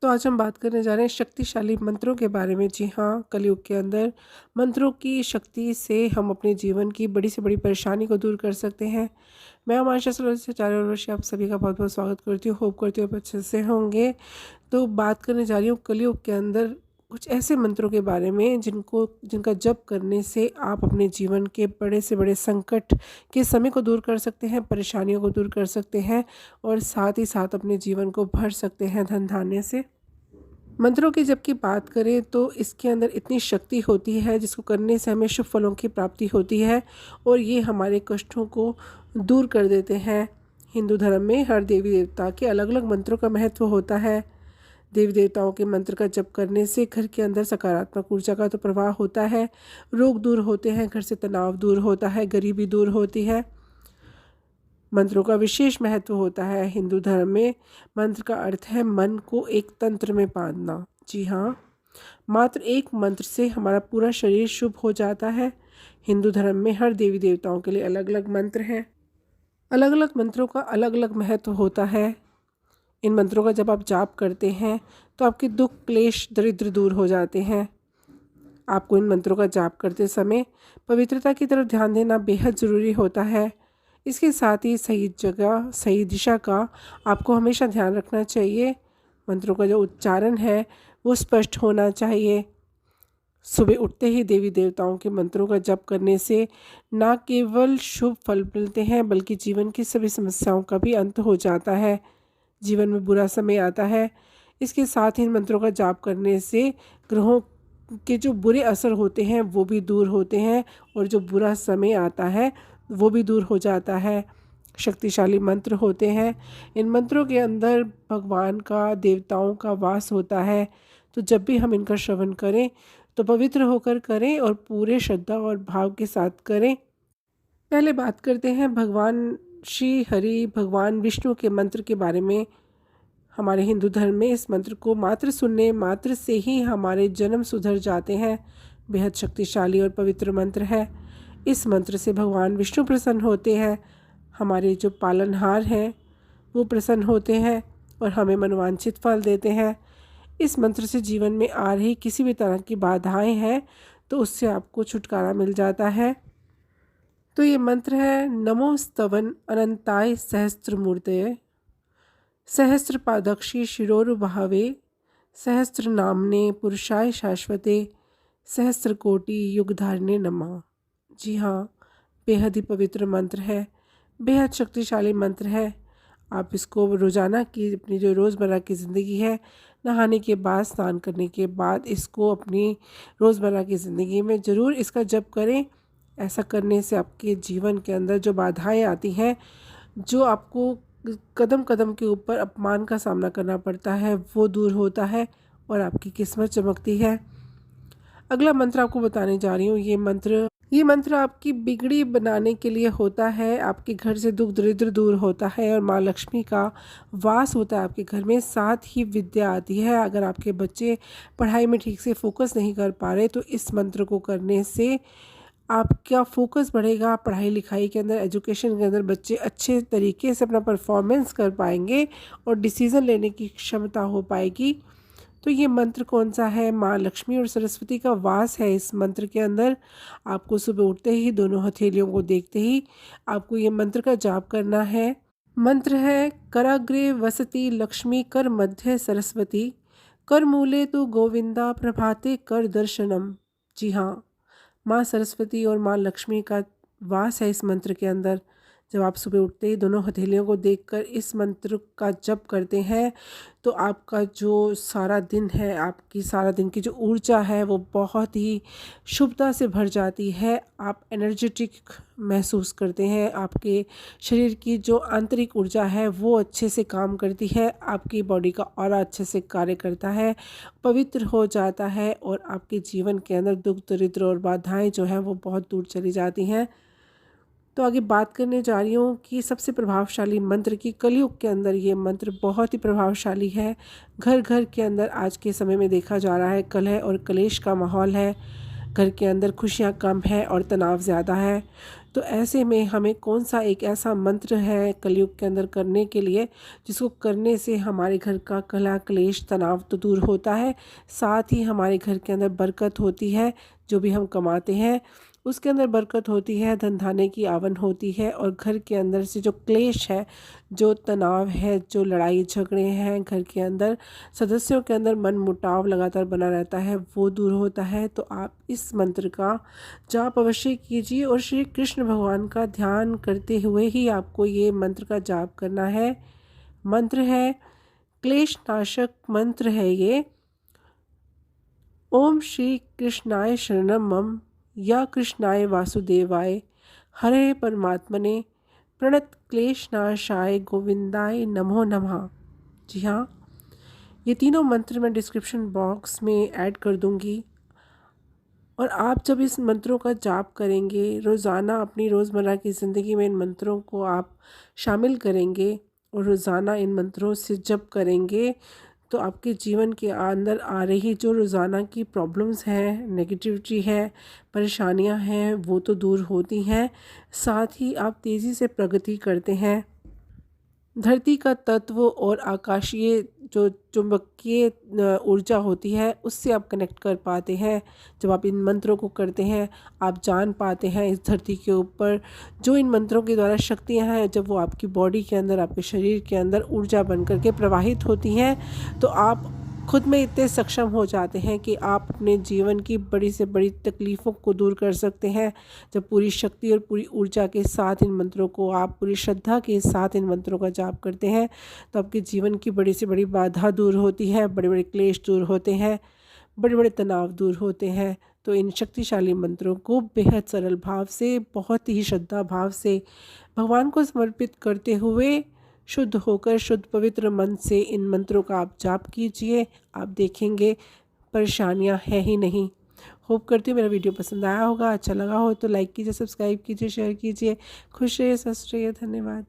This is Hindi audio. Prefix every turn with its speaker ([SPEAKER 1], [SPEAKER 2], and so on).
[SPEAKER 1] तो आज हम बात करने जा रहे हैं शक्तिशाली मंत्रों के बारे में। जी हाँ, कलयुग के अंदर मंत्रों की शक्ति से हम अपने जीवन की बड़ी से बड़ी परेशानी को दूर कर सकते हैं। मैं हमारे से चारों ओर से आप सभी का बहुत बहुत स्वागत करती हूँ। होप करती हूँ आप अच्छे से होंगे। तो बात करने जा रही हूँ कलयुग के अंदर कुछ ऐसे मंत्रों के बारे में जिनका जप करने से आप अपने जीवन के बड़े से बड़े संकट के समय को दूर कर सकते हैं, परेशानियों को दूर कर सकते हैं और साथ ही साथ अपने जीवन को भर सकते हैं धन धान्य से। मंत्रों की जबकि बात करें तो इसके अंदर इतनी शक्ति होती है जिसको करने से हमें शुभ फलों की प्राप्ति होती है और ये हमारे कष्टों को दूर कर देते हैं। हिंदू धर्म में हर देवी देवता के अलग अलग मंत्रों का महत्व होता है। देवी देवताओं के मंत्र का जप करने से घर के अंदर सकारात्मक ऊर्जा का तो प्रवाह होता है, रोग दूर होते हैं, घर से तनाव दूर होता है, गरीबी दूर होती है। मंत्रों का विशेष महत्व होता है हिंदू धर्म में। मंत्र का अर्थ है मन को एक तंत्र में बांधना। जी हाँ, मात्र एक मंत्र से हमारा पूरा शरीर शुभ हो जाता है। हिंदू धर्म में हर देवी देवताओं के लिए अलग अलग मंत्र हैं। अलग अलग मंत्रों का अलग अलग महत्व होता है। इन मंत्रों का जब आप जाप करते हैं तो आपके दुख क्लेश दरिद्र दूर हो जाते हैं। आपको इन मंत्रों का जाप करते समय पवित्रता की तरफ ध्यान देना बेहद ज़रूरी होता है। इसके साथ ही सही जगह सही दिशा का आपको हमेशा ध्यान रखना चाहिए। मंत्रों का जो उच्चारण है वो स्पष्ट होना चाहिए। सुबह उठते ही देवी देवताओं के मंत्रों का जप करने से न केवल शुभ फल मिलते हैं बल्कि जीवन की सभी समस्याओं का भी अंत हो जाता है। जीवन में बुरा समय आता है, इसके साथ ही इन मंत्रों का जाप करने से ग्रहों के जो बुरे असर होते हैं वो भी दूर होते हैं और जो बुरा समय आता है वो भी दूर हो जाता है। शक्तिशाली मंत्र होते हैं। इन मंत्रों के अंदर भगवान का, देवताओं का वास होता है। तो जब भी हम इनका श्रवण करें तो पवित्र होकर करें और पूरे श्रद्धा और भाव के साथ करें। पहले बात करते हैं भगवान श्री हरि भगवान विष्णु के मंत्र के बारे में। हमारे हिंदू धर्म में इस मंत्र को मात्र सुनने मात्र से ही हमारे जन्म सुधर जाते हैं। बेहद शक्तिशाली और पवित्र मंत्र है। इस मंत्र से भगवान विष्णु प्रसन्न होते हैं। हमारे जो पालनहार हैं वो प्रसन्न होते हैं और हमें मनोवांछित फल देते हैं। इस मंत्र से जीवन में आ रही किसी भी तरह की बाधाएं हैं तो उससे आपको छुटकारा मिल जाता है। तो ये मंत्र है नमो स्तवन अनंताय सहस्त्रमूर्तये सहस्रपादक्षी शिरोरुभावे सहस्त्र नामने पुरुषाय शाश्वते सहस्त्रकोटि युगधारिणे नमः। जी हाँ, बेहद ही पवित्र मंत्र है, बेहद शक्तिशाली मंत्र है। आप इसको रोज़ाना की अपनी जो रोज़मर्रा की ज़िंदगी है, नहाने के बाद, स्नान करने के बाद इसको अपनी रोज़मर्रा की ज़िंदगी में ज़रूर इसका जप करें। ऐसा करने से आपके जीवन के अंदर जो बाधाएं आती हैं, जो आपको कदम कदम के ऊपर अपमान का सामना करना पड़ता है, वो दूर होता है और आपकी किस्मत चमकती है। अगला मंत्र आपको बताने जा रही हूँ। ये मंत्र आपकी बिगड़ी बनाने के लिए होता है। आपके घर से दुख दरिद्र दूर होता है और माँ लक्ष्मी का वास होता है आपके घर में। साथ ही विद्या आती है। अगर आपके बच्चे पढ़ाई में ठीक से फोकस नहीं कर पा रहे तो इस मंत्र को करने से आपका फोकस बढ़ेगा। पढ़ाई लिखाई के अंदर, एजुकेशन के अंदर बच्चे अच्छे तरीके से अपना परफॉर्मेंस कर पाएंगे और डिसीज़न लेने की क्षमता हो पाएगी। तो ये मंत्र कौन सा है? माँ लक्ष्मी और सरस्वती का वास है इस मंत्र के अंदर। आपको सुबह उठते ही दोनों हथेलियों को देखते ही आपको ये मंत्र का जाप करना है। मंत्र है कराग्रे वसति लक्ष्मी कर मध्य सरस्वती कर मूले तो गोविंदा प्रभाते कर दर्शनम। जी हाँ, माँ सरस्वती और माँ लक्ष्मी का वास है इस मंत्र के अंदर। जब आप सुबह उठते ही दोनों हथेलियों को देखकर इस मंत्र का जप करते हैं तो आपका जो सारा दिन है, आपकी सारा दिन की जो ऊर्जा है वो बहुत ही शुभता से भर जाती है। आप एनर्जेटिक महसूस करते हैं। आपके शरीर की जो आंतरिक ऊर्जा है वो अच्छे से काम करती है। आपकी बॉडी का ऑरा अच्छे से कार्य करता है, पवित्र हो जाता है और आपके जीवन के अंदर दुख दरिद्र और बाधाएं जो हैं वो बहुत दूर चली जाती हैं। तो आगे बात करने जा रही हूँ कि सबसे प्रभावशाली मंत्र की। कलयुग के अंदर ये मंत्र बहुत ही प्रभावशाली है। घर घर के अंदर आज के समय में देखा जा रहा है कलह और कलेश का माहौल है। घर के अंदर खुशियाँ कम है और तनाव ज़्यादा है। तो ऐसे में हमें कौन सा एक ऐसा मंत्र है कलयुग के अंदर करने के लिए, जिसको करने से हमारे घर का कलह क्लेश तनाव तो दूर होता है, साथ ही हमारे घर के अंदर बरकत होती है। जो भी हम कमाते हैं उसके अंदर बरकत होती है, धन धान्य की आवन होती है, और घर के अंदर से जो क्लेश है, जो तनाव है, जो लड़ाई झगड़े हैं, घर के अंदर सदस्यों के अंदर मन मुटाव लगातार बना रहता है, वो दूर होता है। तो आप इस मंत्र का जाप अवश्य कीजिए, और श्री कृष्ण भगवान का ध्यान करते हुए ही आपको ये मंत्र का जाप करना है। मंत्र है, क्लेश नाशक मंत्र है ये। ओम श्री कृष्णाय शरणम मम, या कृष्णाय वासुदेवाय, हरे परमात्मने प्रणत क्लेशनाशाय गोविंदाय नमो नमः। जी हाँ, ये तीनों मंत्र मैं डिस्क्रिप्शन बॉक्स में ऐड कर दूंगी, और आप जब इस मंत्रों का जाप करेंगे, रोज़ाना अपनी रोज़मर्रा की ज़िंदगी में इन मंत्रों को आप शामिल करेंगे और रोज़ाना इन मंत्रों से जप करेंगे, तो आपके जीवन के अंदर आ रही जो रोज़ाना की प्रॉब्लम्स हैं, नेगेटिविटी है, परेशानियां हैं, वो तो दूर होती हैं। साथ ही आप तेज़ी से प्रगति करते हैं। धरती का तत्व और आकाशीय जो चुंबकीय ऊर्जा होती है, उससे आप कनेक्ट कर पाते हैं। जब आप इन मंत्रों को करते हैं, आप जान पाते हैं इस धरती के ऊपर जो इन मंत्रों के द्वारा शक्तियां हैं, जब वो आपकी बॉडी के अंदर, आपके शरीर के अंदर ऊर्जा बन करके प्रवाहित होती हैं, तो आप खुद में इतने सक्षम हो जाते हैं कि आप अपने जीवन की बड़ी से बड़ी तकलीफ़ों को दूर कर सकते हैं। जब पूरी शक्ति और पूरी ऊर्जा के साथ इन मंत्रों को, आप पूरी श्रद्धा के साथ इन मंत्रों का जाप करते हैं, तो आपके जीवन की बड़ी से बड़ी बाधा दूर होती है, बड़े बड़े क्लेश दूर होते हैं, बड़े बड़े तनाव दूर होते हैं। तो इन शक्तिशाली मंत्रों को बेहद सरल भाव से, बहुत ही श्रद्धा भाव से भगवान को समर्पित करते हुए, शुद्ध होकर, शुद्ध पवित्र मन से इन मंत्रों का आप जाप कीजिए। आप देखेंगे परेशानियां है ही नहीं। होप करती हूँ मेरा वीडियो पसंद आया होगा, अच्छा लगा हो तो लाइक कीजिए, सब्सक्राइब कीजिए, शेयर कीजिए। खुश रहिए, स्वस्थ रहिए, धन्यवाद।